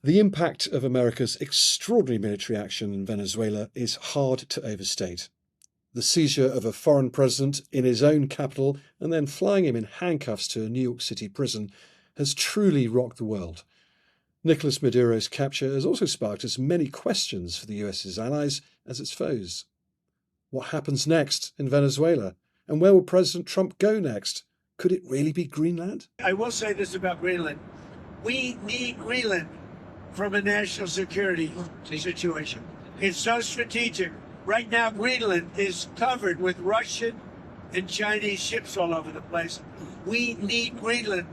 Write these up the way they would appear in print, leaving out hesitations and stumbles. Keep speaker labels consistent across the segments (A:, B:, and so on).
A: The impact of America's extraordinary military action in Venezuela is hard to overstate. The seizure of a foreign president in his own capital and then flying him in handcuffs to a New York City prison has truly rocked the world. Nicolás Maduro's capture has also sparked as many questions for the US's allies as its foes. What happens next in Venezuela? And where will President Trump go next? Could it really be Greenland?
B: I will say this about Greenland. We need Greenland from a national security situation. It's so strategic. Right now, Greenland is covered with Russian and Chinese ships all over the place. We need Greenland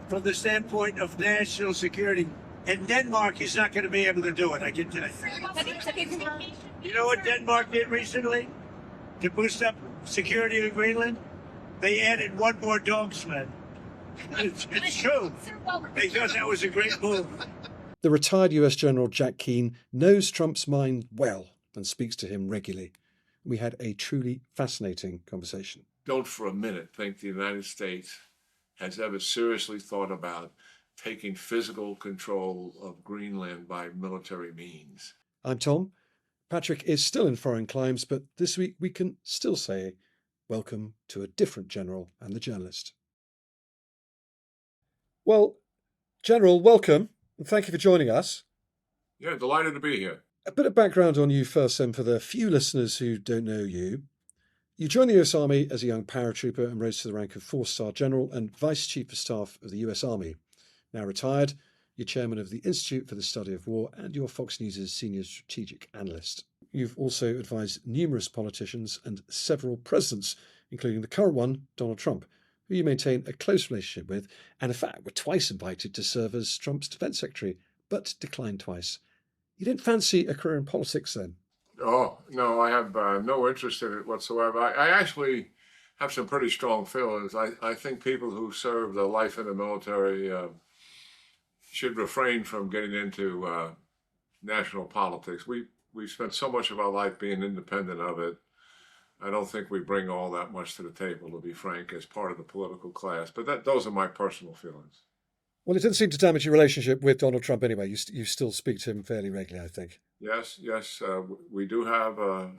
B: from the standpoint of national security. And Denmark is not going to be able to do it, I can tell you. You know what Denmark did recently to boost up security in Greenland? They added one more dog sled. It's true. They thought that was a great move.
A: The retired US General Jack Keane knows Trump's mind well and speaks to him regularly. We had a truly fascinating conversation.
C: Don't for a minute think the United States has ever seriously thought about taking physical control of Greenland by military means.
A: I'm Tom. Patrick is still in foreign climes, but this week we can still say welcome to a different general and the journalist. Well, General, welcome, and thank you for joining us.
C: Yeah, delighted to be here.
A: A bit of background on you first, then, for the few listeners who don't know you. You joined the US Army as a young paratrooper and rose to the rank of 4-star general and Vice Chief of Staff of the US Army. Now retired, you're chairman of the Institute for the Study of War and you're Fox News' senior strategic analyst. You've also advised numerous politicians and several presidents, including the current one, Donald Trump, who you maintain a close relationship with, and in fact were twice invited to serve as Trump's defense secretary, but declined twice. You didn't fancy a career in politics then?
C: Oh, no, I have no interest in it whatsoever. I actually have some pretty strong feelings. I think people who serve their life in the military should refrain from getting into national politics. We spent so much of our life being independent of it. I don't think we bring all that much to the table, to be frank, as part of the political class. But those are my personal feelings.
A: Well, it didn't seem to damage your relationship with Donald Trump anyway. You still speak to him fairly regularly, I think.
C: Yes. We do have a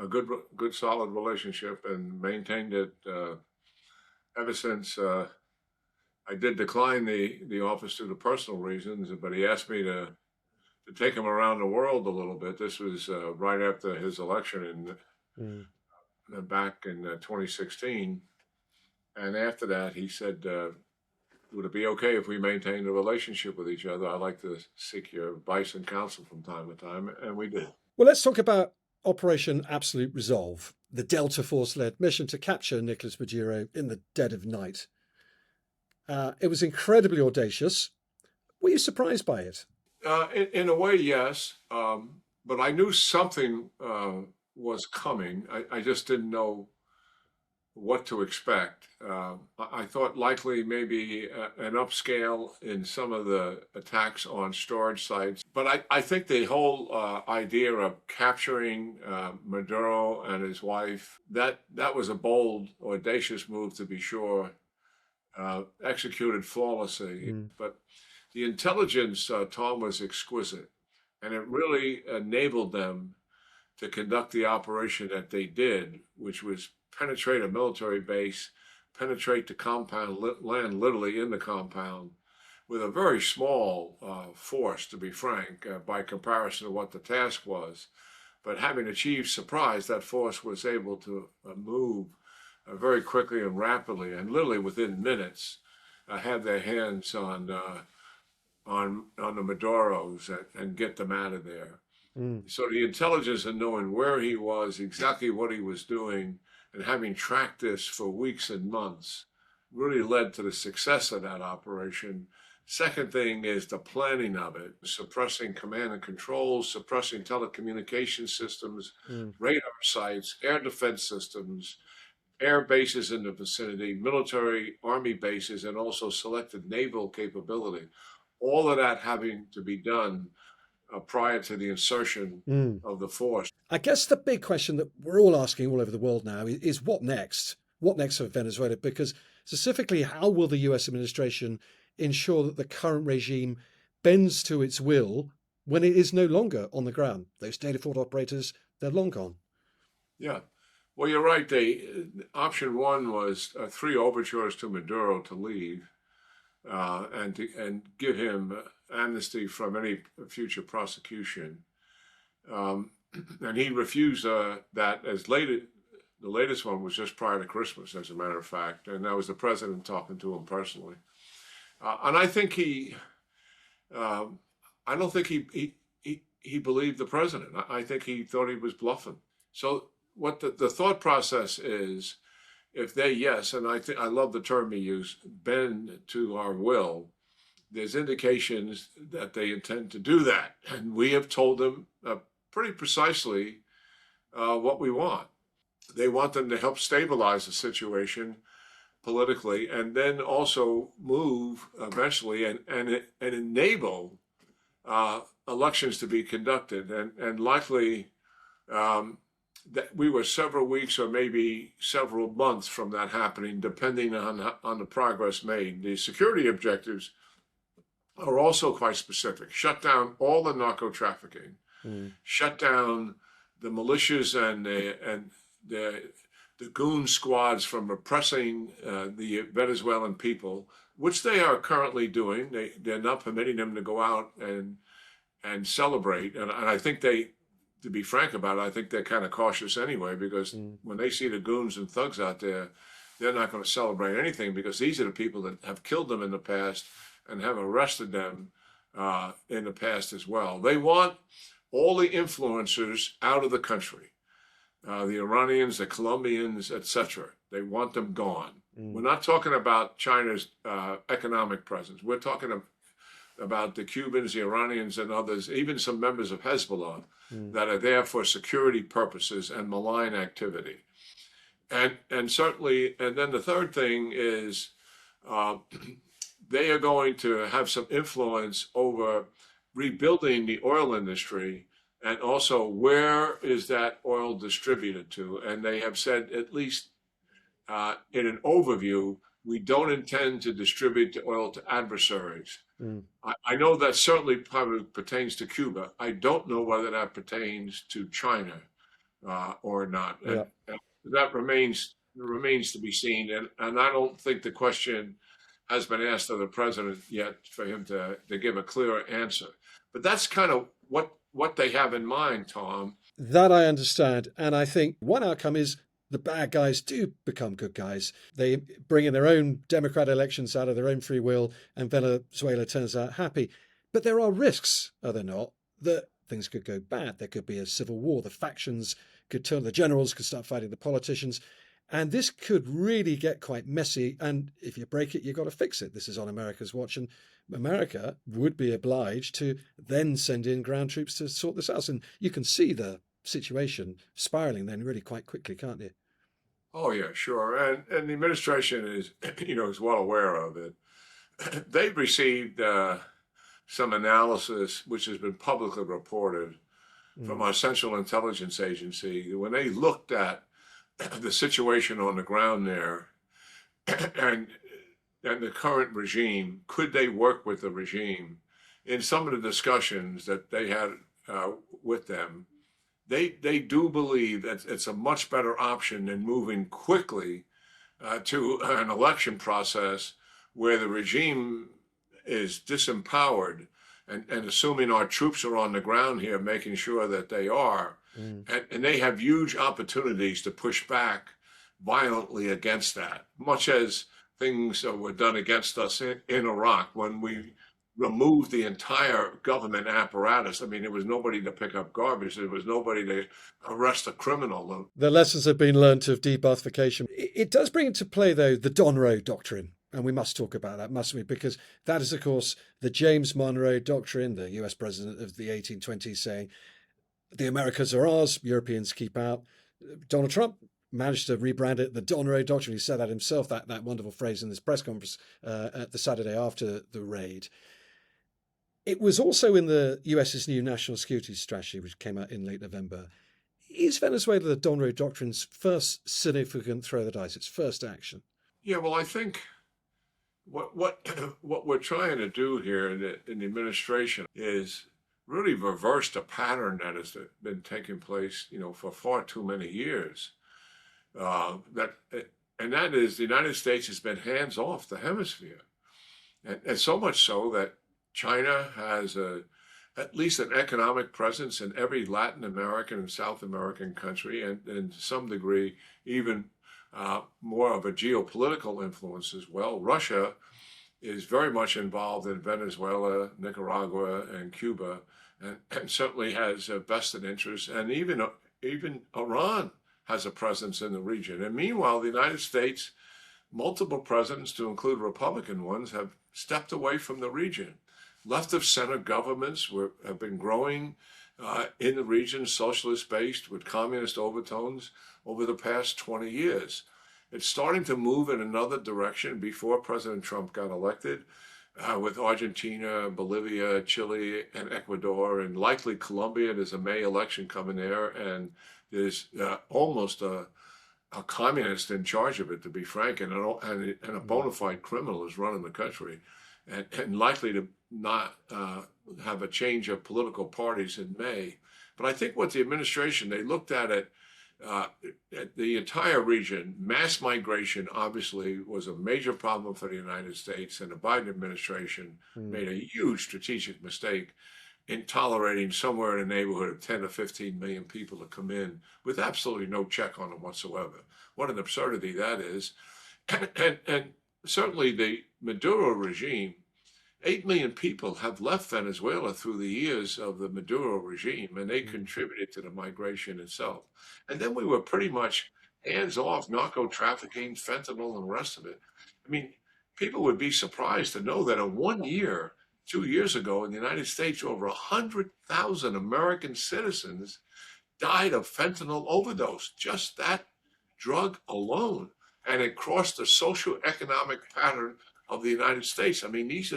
C: good, solid relationship and maintained it ever since I did decline the office due to personal reasons, but he asked me to take him around the world a little bit. This was right after his election back in 2016. And after that, he said, would it be okay if we maintained a relationship with each other? I'd like to seek your advice and counsel from time to time, and we did.
A: Well, let's talk about Operation Absolute Resolve, the Delta Force-led mission to capture Nicolás Maduro in the dead of night. It was incredibly audacious. Were you surprised by it?
C: In a way, yes, but I knew something was coming. I just didn't know what to expect. I thought likely maybe an upscale in some of the attacks on storage sites. But I think the whole idea of capturing Maduro and his wife, that was a bold, audacious move to be sure, executed flawlessly. But the intelligence, Tom, was exquisite. And it really enabled them to conduct the operation that they did, which was penetrate a military base, penetrate the compound, land literally in the compound, with a very small force, to be frank, by comparison to what the task was. But having achieved surprise, that force was able to move very quickly and rapidly, and literally within minutes, have their hands on the Maduros and get them out of there. So the intelligence in knowing where he was, exactly what he was doing, and having tracked this for weeks and months really led to the success of that operation. Second thing is the planning of it, suppressing command and control, suppressing telecommunication systems, radar sites, air defense systems, air bases in the vicinity, military army bases, and also selected naval capability. All of that having to be done prior to the insertion of the force.
A: I guess the big question that we're all asking all over the world now is what next? What next for Venezuela? Because specifically, how will the US administration ensure that the current regime bends to its will when it is no longer on the ground. Those data fraud operators, they're long gone.
C: Yeah. Well, you're right. Option one was three overtures to Maduro to leave and give him amnesty from any future prosecution. And he refused that the latest one was just prior to Christmas, as a matter of fact. And that was the president talking to him personally. And I think I don't think he believed the president. I think he thought he was bluffing. So what the thought process is, if they, yes, and I love the term he used, bend to our will, there's indications that they intend to do that. And we have told them pretty precisely what we want. They want them to help stabilize the situation politically, and then also move eventually and enable elections to be conducted. And likely that we were several weeks or maybe several months from that happening, depending on the progress made. The security objectives are also quite specific. Shut down all the narco-trafficking, shut down the militias and the goon squads from repressing the Venezuelan people, which they are currently doing. They're not permitting them to go out and celebrate. And I think to be frank about it, I think they're kind of cautious anyway, because when they see the goons and thugs out there, they're not going to celebrate anything, because these are the people that have killed them in the past and have arrested them in the past as well. They want all the influencers out of the country. The Iranians, the Colombians, etc. They want them gone. We're not talking about China's economic presence. We're talking about the Cubans, the Iranians, and others, even some members of Hezbollah that are there for security purposes and malign activity. And certainly, and then the third thing is they are going to have some influence over rebuilding the oil industry, and also where is that oil distributed to. And they have said, at least in an overview, we don't intend to distribute the oil to adversaries. I know that certainly probably pertains to Cuba. I don't know whether that pertains to China or not.
A: Yeah.
C: And that remains to be seen. And I don't think the question has been asked of the president yet for him to give a clear answer. But that's kind of what they have in mind, Tom.
A: That I understand. And I think one outcome is the bad guys do become good guys. They bring in their own democratic elections out of their own free will, and Venezuela turns out happy. But there are risks, are there not, that things could go bad. There could be a civil war. The factions could turn, the generals could start fighting the politicians. And this could really get quite messy. And if you break it, you've got to fix it. This is on America's watch. And America would be obliged to then send in ground troops to sort this out. And you can see the situation spiraling then really quite quickly, can't you?
C: Oh, yeah, sure. And the administration is, is well aware of it. They've received some analysis, which has been publicly reported from our Central Intelligence Agency. When they looked at the situation on the ground there and the current regime, could they work with the regime? In some of the discussions that they had with them, they do believe that it's a much better option than moving quickly to an election process where the regime is disempowered, and assuming our troops are on the ground here, making sure that they are. And they have huge opportunities to push back violently against that, much as things were done against us in Iraq when we removed the entire government apparatus. I mean, there was nobody to pick up garbage. There was nobody to arrest a criminal.
A: The lessons have been learnt of de-Baathification. It does bring into play, though, the Monroe Doctrine. And we must talk about that, mustn't we? Because that is, of course, the James Monroe Doctrine, the US president of the 1820s, saying the Americas are ours, Europeans keep out. Donald Trump managed to rebrand it the Monroe Doctrine. He said that himself, that wonderful phrase in this press conference at the Saturday after the raid. It was also in the US's new national security strategy, which came out in late November. Is Venezuela the Monroe Doctrine's first significant throw of the dice, its first action?
C: Yeah, well, I think what what we're trying to do here in the administration is really reverse the pattern that has been taking place, for far too many years. That and that is the United States has been hands off the hemisphere, and so much so that China has at least an economic presence in every Latin American and South American country, and to some degree, even more of a geopolitical influence as well. Russia is very much involved in Venezuela, Nicaragua, and Cuba, and certainly has a vested interest, and even Iran has a presence in the region. And meanwhile, the United States, multiple presidents, to include Republican ones, have stepped away from the region. Left of center governments have been growing in the region, socialist based with communist overtones over the past 20 years. It's starting to move in another direction before President Trump got elected, with Argentina, Bolivia, Chile, and Ecuador, and likely Colombia. There's a May election coming there, and there's almost a communist in charge of it, to be frank, and a bona fide criminal is running the country, and likely to not have a change of political parties in May. But I think what the administration, they looked at it, at the entire region. Mass migration obviously was a major problem for the United States, and the Biden administration made a huge strategic mistake in tolerating somewhere in the neighborhood of 10 to 15 million people to come in with absolutely no check on them whatsoever. What an absurdity that is. And certainly the Maduro regime, 8 million people have left Venezuela through the years of the Maduro regime, and they contributed to the migration itself. And then we were pretty much hands off narco-trafficking, fentanyl, and the rest of it. I mean, people would be surprised to know that in 1 year, 2 years ago in the United States, over 100,000 American citizens died of fentanyl overdose, just that drug alone. And it crossed the socioeconomic pattern of the United States. I mean, these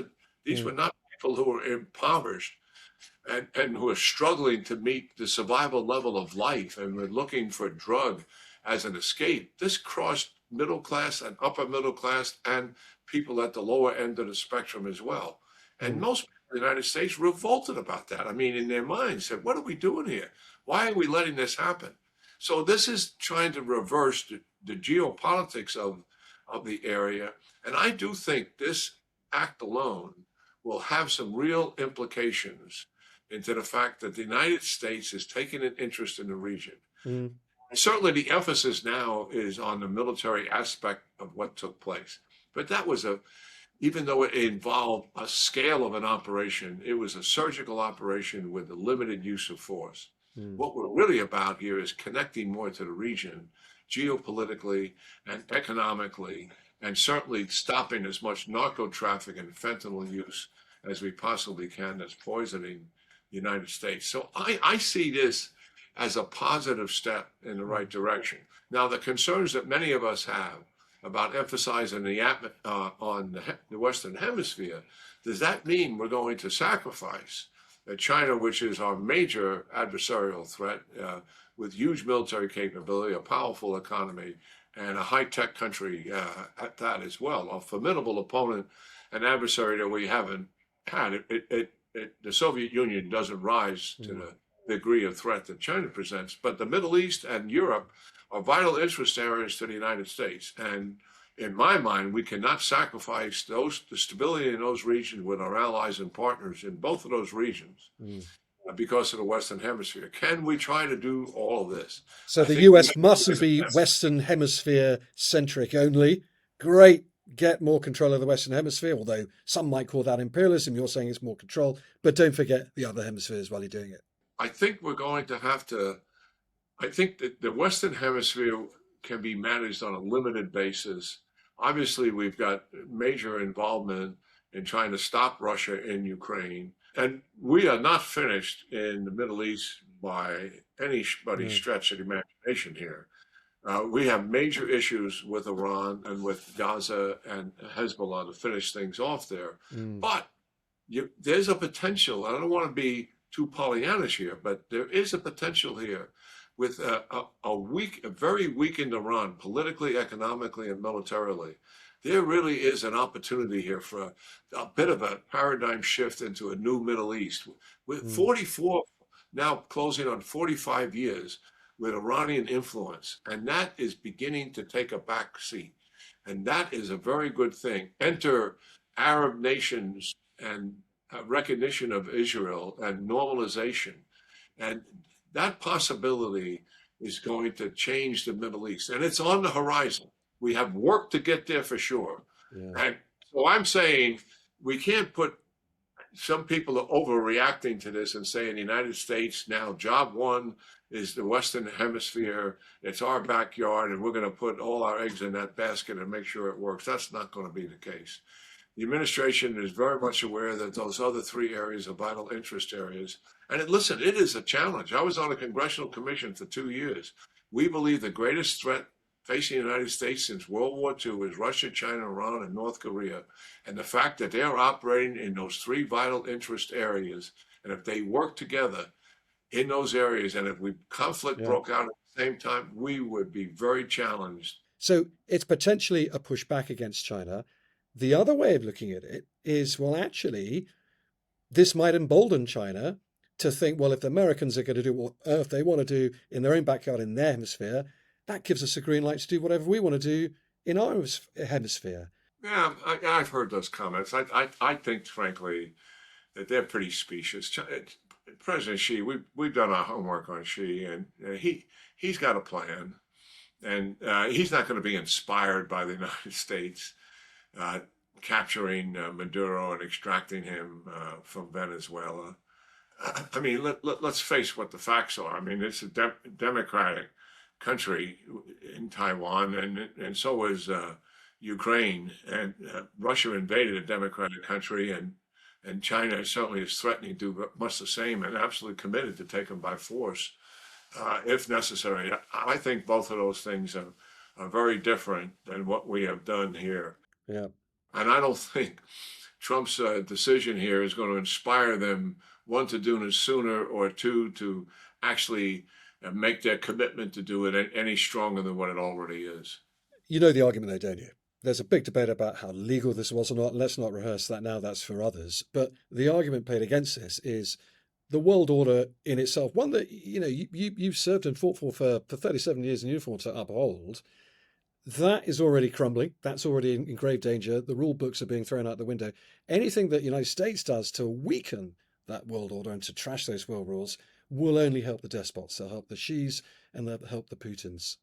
C: were not people who were impoverished and who are struggling to meet the survival level of life and were looking for a drug as an escape. This crossed middle class and upper middle class and people at the lower end of the spectrum as well. And most people in the United States revolted about that. I mean, in their minds, said, what are we doing here? Why are we letting this happen? So this is trying to reverse the geopolitics of the area. And I do think this act alone will have some real implications into the fact that the United States is taking an interest in the region. Certainly the emphasis now is on the military aspect of what took place. But that was even though it involved a scale of an operation, it was a surgical operation with a limited use of force. What we're really about here is connecting more to the region, geopolitically and economically, and certainly stopping as much narco-trafficking and fentanyl use as we possibly can that's poisoning the United States. So I see this as a positive step in the right direction. Now, the concerns that many of us have about emphasizing on the Western Hemisphere, does that mean we're going to sacrifice China, which is our major adversarial threat, with huge military capability, a powerful economy, and a high-tech country at that as well, a formidable opponent, an adversary that we haven't had. The Soviet Union doesn't rise to the degree of threat that China presents, but the Middle East and Europe are vital interest areas to the United States. And in my mind, we cannot sacrifice the stability in those regions with our allies and partners in both of those regions because of the Western Hemisphere. Can we try to do all of this?
A: So the US mustn't be Western Hemisphere centric only. Great, get more control of the Western Hemisphere, although some might call that imperialism. You're saying it's more control, but don't forget the other hemispheres while you're doing it.
C: I think we're going to have to, I think that the Western Hemisphere can be managed on a limited basis. Obviously, we've got major involvement in trying to stop Russia in Ukraine. And we are not finished in the Middle East by anybody's stretch of the imagination here. We have major issues with Iran and with Gaza and Hezbollah to finish things off there. But there's a potential. I don't want to be too Pollyannish here, but there is a potential here with a very weakened Iran, politically, economically, and militarily, there really is an opportunity here for a bit of a paradigm shift into a new Middle East. With
A: Mm.
C: 44, now closing on 45 years with Iranian influence, and that is beginning to take a back seat. And that is a very good thing. Enter Arab nations and recognition of Israel and normalization. And that possibility is going to change the Middle East. And it's on the horizon. We have work to get there for sure.
A: Yeah.
C: And so I'm saying we can't put some people are overreacting to this and saying the United States now, job one is the Western Hemisphere. It's our backyard, and we're going to put all our eggs in that basket and make sure it works. That's not going to be the case. The administration is very much aware that those other three areas are vital interest areas. And listen, it is a challenge. I was on a congressional commission for 2 years. We believe the greatest threat facing the United States since World War II is Russia, China, Iran, and North Korea. And the fact that they're operating in those three vital interest areas, and if they work together in those areas, and if conflict broke out at the same time, we would be very challenged.
A: So it's potentially a pushback against China. The other way of looking at it is, well, actually, this might embolden China to think, well, if the Americans are going to do what Earth they want to do in their own backyard, in their hemisphere, that gives us a green light to do whatever we want to do in our hemisphere.
C: Yeah, I've heard those comments. I think, frankly, that they're pretty specious. President Xi, we've done our homework on Xi, and he's got a plan, and he's not going to be inspired by the United States capturing Maduro and extracting him from Venezuela. I mean, let's face what the facts are. I mean, it's a democratic country in Taiwan, and so is Ukraine. And Russia invaded a democratic country, and China certainly is threatening to do much the same and absolutely committed to take them by force if necessary. I think both of those things are very different than what we have done here.
A: Yeah.
C: And I don't think Trump's decision here is going to inspire them, one, to do it sooner, or two, to actually make their commitment to do it any stronger than what it already is.
A: You know the argument, though, don't you? There's a big debate about how legal this was or not. Let's not rehearse that now. That's for others. But the argument played against this is the world order in itself, one that, you know, you've served and fought for 37 years in uniform to uphold. That is already crumbling. That's already in grave danger. The rule books are being thrown out the window. Anything that the United States does to weaken that world order and to trash those world rules will only help the despots. They'll help the Xis and they'll help the Putins.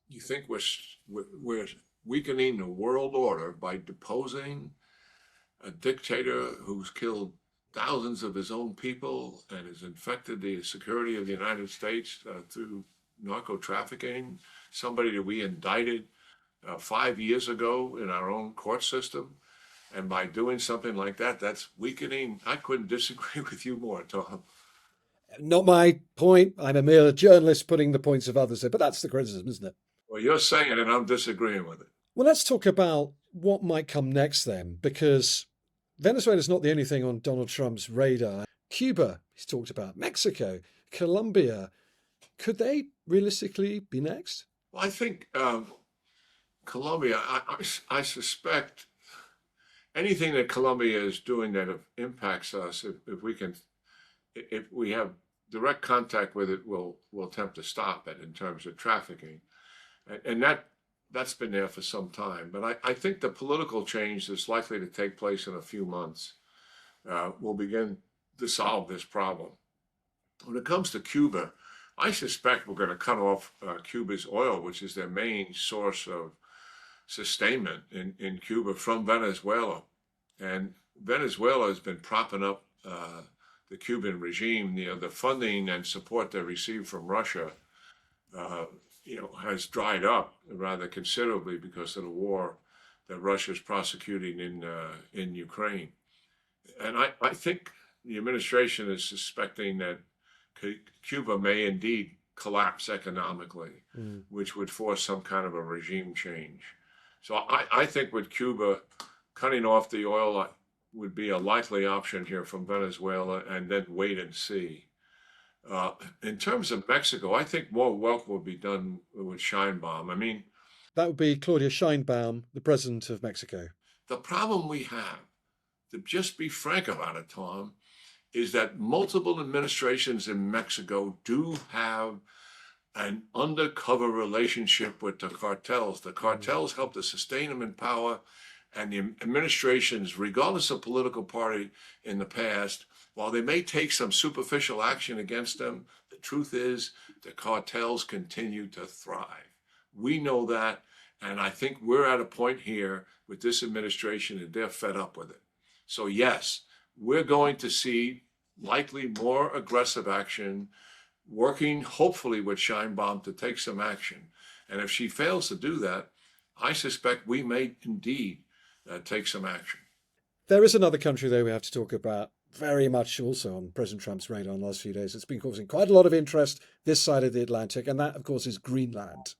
C: You think we're weakening the world order by deposing a dictator who's killed thousands of his own people and has infected the security of the United States through narco-trafficking, somebody that we indicted 5 years ago in our own court system? And by doing something like that, that's weakening. I couldn't disagree with you more, Tom.
A: Not my point. I'm a mere journalist putting the points of others there, but that's the criticism, isn't it?
C: Well, you're saying it and I'm disagreeing with it.
A: Well, let's talk about what might come next then, because Venezuela is not the only thing on Donald Trump's radar. Cuba, he's talked about, Mexico, Colombia. Could they realistically be next?
C: Well, I think Colombia, I suspect anything that Colombia is doing that impacts us, if we have direct contact with it, we'll attempt to stop it in terms of trafficking. And that's been there for some time. But I think the political change that's likely to take place in a few months will begin to solve this problem. When it comes to Cuba, I suspect we're going to cut off Cuba's oil, which is their main source of sustainment in Cuba, from Venezuela. And Venezuela has been propping up the Cuban regime. The funding and support they receive from Russia has dried up rather considerably because of the war that Russia is prosecuting in Ukraine. And I think the administration is suspecting that Cuba may indeed collapse economically, which would force some kind of a regime change. So I think with Cuba, cutting off the oil would be a likely option here from Venezuela, and then wait and see. In terms of Mexico, I think more work will be done with Sheinbaum. I mean,
A: That would be Claudia Sheinbaum, the president of Mexico.
C: The problem we have, to just be frank about it, Tom, is that multiple administrations in Mexico do have an undercover relationship with the cartels. The cartels help to sustain them in power, and the administrations, regardless of political party in the past, while they may take some superficial action against them, the truth is the cartels continue to thrive. We know that, and I think we're at a point here with this administration that they're fed up with it. So yes, we're going to see likely more aggressive action, working hopefully with Sheinbaum to take some action. And if she fails to do that, I suspect we may indeed take some action.
A: There is another country, though, we have to talk about, very much also on President Trump's radar in the last few days. It's been causing quite a lot of interest this side of the Atlantic, and that, of course, is Greenland.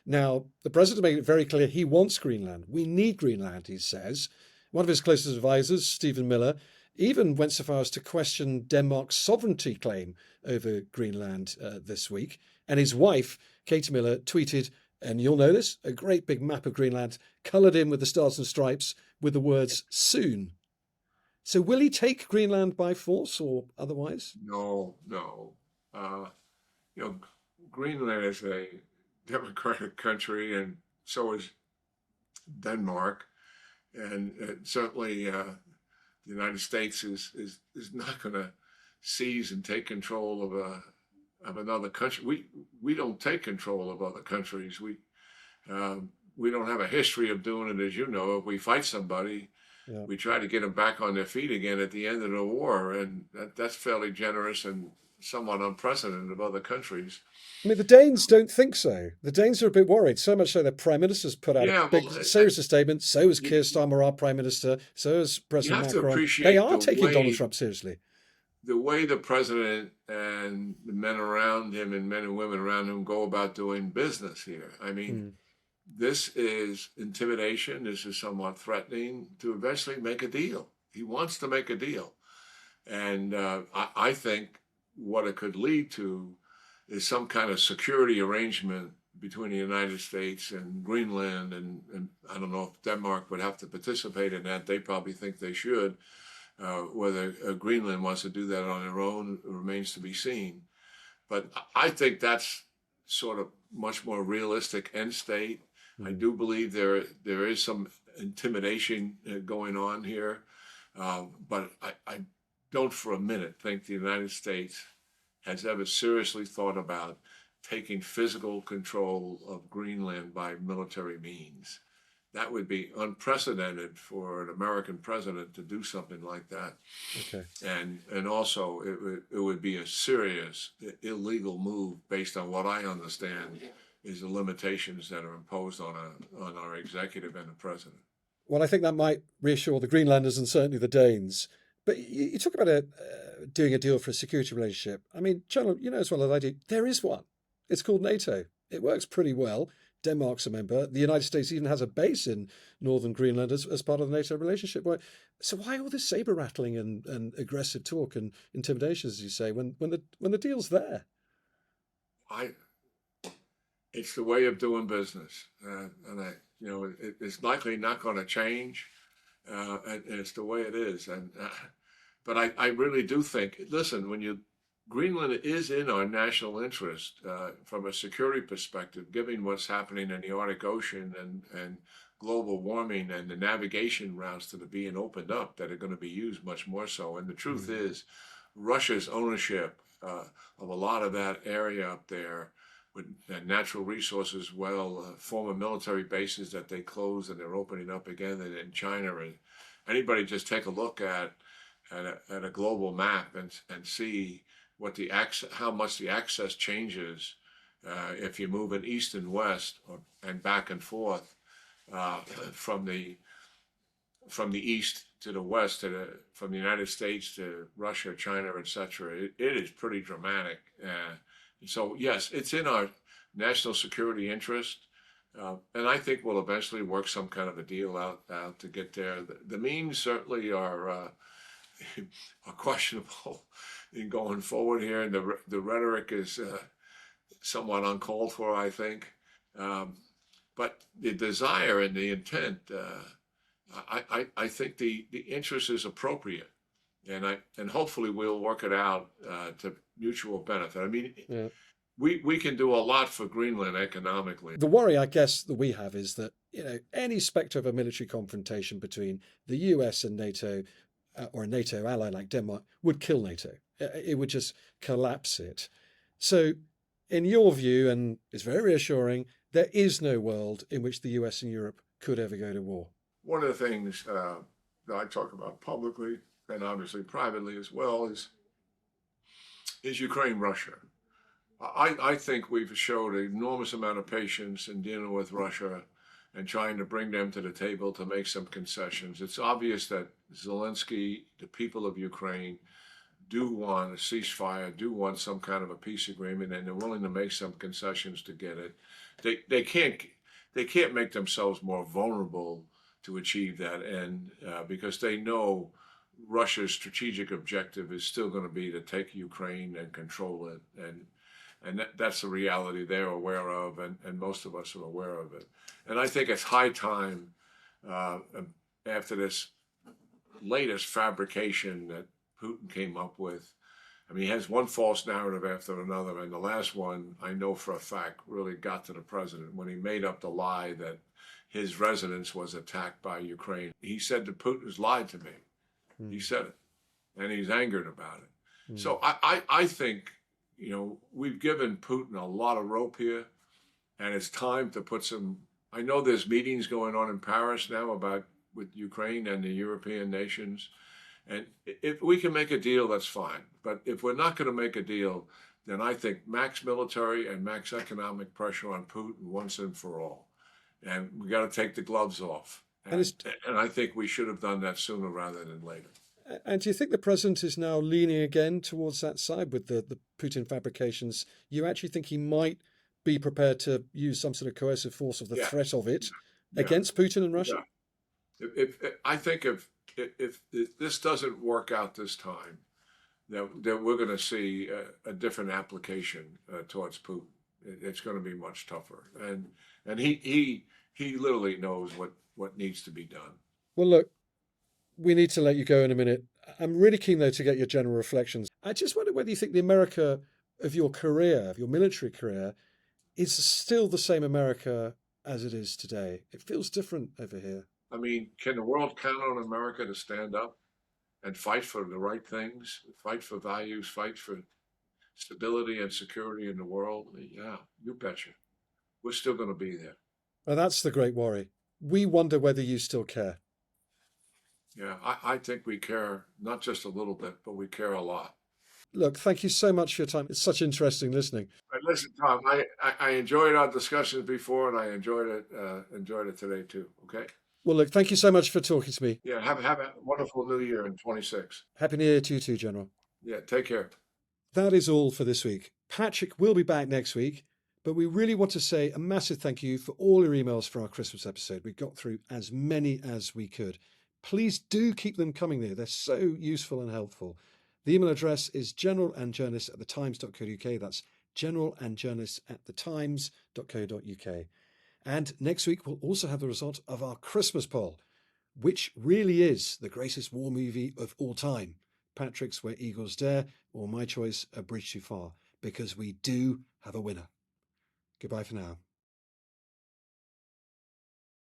A: Now, the president made it very clear he wants Greenland. We need Greenland, he says. One of his closest advisors, Stephen Miller, even went so far as to question Denmark's sovereignty claim over Greenland this week. And his wife, Katie Miller, tweeted, and you'll know this, a great big map of Greenland coloured in with the stars and stripes with the words soon. So will he take Greenland by force or otherwise?
C: No. Greenland is a democratic country, and so is Denmark. And certainly the United States is not going to seize and take control of another country. We don't take control of other countries. We don't have a history of doing it, as you know. If we fight somebody, we try to get them back on their feet again at the end of the war, and that's fairly generous and somewhat unprecedented of other countries.
A: I mean, the Danes don't think so. The Danes are a bit worried, so much so their prime minister's put out a big, serious statement. So is Keir Starmer, our prime minister. So is President Macron. They are taking Donald Trump seriously.
C: The way the president and the men around him and men and women around him go about doing business here. I mean, this is intimidation. This is somewhat threatening to eventually make a deal. He wants to make a deal. And I think what it could lead to is some kind of security arrangement between the United States and Greenland. And I don't know if Denmark would have to participate in that. They probably think they should. Whether Greenland wants to do that on their own remains to be seen. But I think that's sort of much more realistic end state. I do believe there is some intimidation going on here. But I don't for a minute think the United States has ever seriously thought about taking physical control of Greenland by military means. That would be unprecedented for an American president to do something like that.
A: Okay.
C: And also it would be a serious illegal move based on what I understand is the limitations that are imposed on our executive and the president.
A: Well, I think that might reassure the Greenlanders and certainly the Danes. But you talk about doing a deal for a security relationship. I mean, General, you know as well as I do, there is one. It's called NATO. It works pretty well. Denmark's a member. The United States even has a base in northern Greenland as part of the NATO relationship. So why all this saber rattling and aggressive talk and intimidation, as you say, when the deal's there?
C: It's the way of doing business, it's likely not going to change, and it's the way it is. But I really do think, listen, Greenland is in our national interest from a security perspective, given what's happening in the Arctic Ocean and global warming and the navigation routes that are being opened up that are going to be used much more so. And the truth is, Russia's ownership of a lot of that area up there with natural resources, former military bases that they closed and they're opening up again, and in China. And anybody just take a look at a global map and see how much the access changes if you move in east and west and back and forth from the east to the west, from the United States to Russia, China, etc. It is pretty dramatic. So yes, it's in our national security interest, and I think we'll eventually work some kind of a deal out to get there. The means certainly are questionable in going forward here, and the rhetoric is somewhat uncalled for, I think. but the desire and the intent, I think the interest is appropriate, and hopefully we'll work it out to mutual benefit. I mean,
A: Yeah.
C: we can do a lot for Greenland economically.
A: The worry, I guess, that we have is that, any spectre of a military confrontation between the US and NATO, or a NATO ally like Denmark, would kill NATO. It would just collapse it. So, in your view, and it's very reassuring, there is no world in which the US and Europe could ever go to war.
C: One of the things that I talk about publicly and obviously privately as well is Ukraine, Russia. I think we've showed an enormous amount of patience in dealing with Russia and trying to bring them to the table to make some concessions. It's obvious that Zelensky, the people of Ukraine, do want a ceasefire, do want some kind of a peace agreement, and they're willing to make some concessions to get it. They can't make themselves more vulnerable to achieve that, and because they know Russia's strategic objective is still going to be to take Ukraine and control it, and that's a reality they're aware of, and most of us are aware of it. And I think it's high time, after this latest fabrication that Putin came up with. I mean, he has one false narrative after another, and the last one, I know for a fact, really got to the president when he made up the lie that his residence was attacked by Ukraine. He said that Putin's lied to me. He said it, and he's angered about it. So I think, we've given Putin a lot of rope here, and it's time to put some. I know there's meetings going on in Paris now with Ukraine and the European nations, and if we can make a deal, that's fine. But if we're not going to make a deal, then I think max military and max economic pressure on Putin once and for all, and we got to take the gloves off. And I think we should have done that sooner rather than later.
A: And do you think the president is now leaning again towards that side with the Putin fabrications? You actually think he might be prepared to use some sort of coercive force of the threat of it against Putin and Russia?
C: Yeah. I think if this doesn't work out this time, that we're going to see a different application towards Putin. It's going to be much tougher, and he literally knows what needs to be done.
A: Well, look, we need to let you go in a minute. I'm really keen, though, to get your general reflections. I just wonder whether you think the America of your career, of your military career, is still the same America as it is today. It feels different over here.
C: I mean, can the world count on America to stand up and fight for the right things, fight for values, fight for stability and security in the world? Yeah, you betcha. We're still going to be there.
A: Well, that's the great worry. We wonder whether you still care.
C: Yeah, I think we care, not just a little bit, but we care a lot.
A: Look, thank you so much for your time. It's such interesting listening.
C: But listen, Tom, I enjoyed our discussions before, and I enjoyed it today too. Okay.
A: Well, look, thank you so much for talking to me.
C: Yeah, have a wonderful New Year in 26.
A: Happy New Year to you too, General.
C: Yeah, take care.
A: That is all for this week. Patrick will be back next week, but we really want to say a massive thank you for all your emails for our Christmas episode. We got through as many as we could. Please do keep them coming there. They're so useful and helpful. The email address is generalandjournalist@thetimes.co.uk. That's generalandjournalist@thetimes.co.uk. And next week, we'll also have the result of our Christmas poll. Which really is the greatest war movie of all time? Patrick's Where Eagles Dare, or my choice, A Bridge Too Far? Because we do have a winner. Goodbye for now.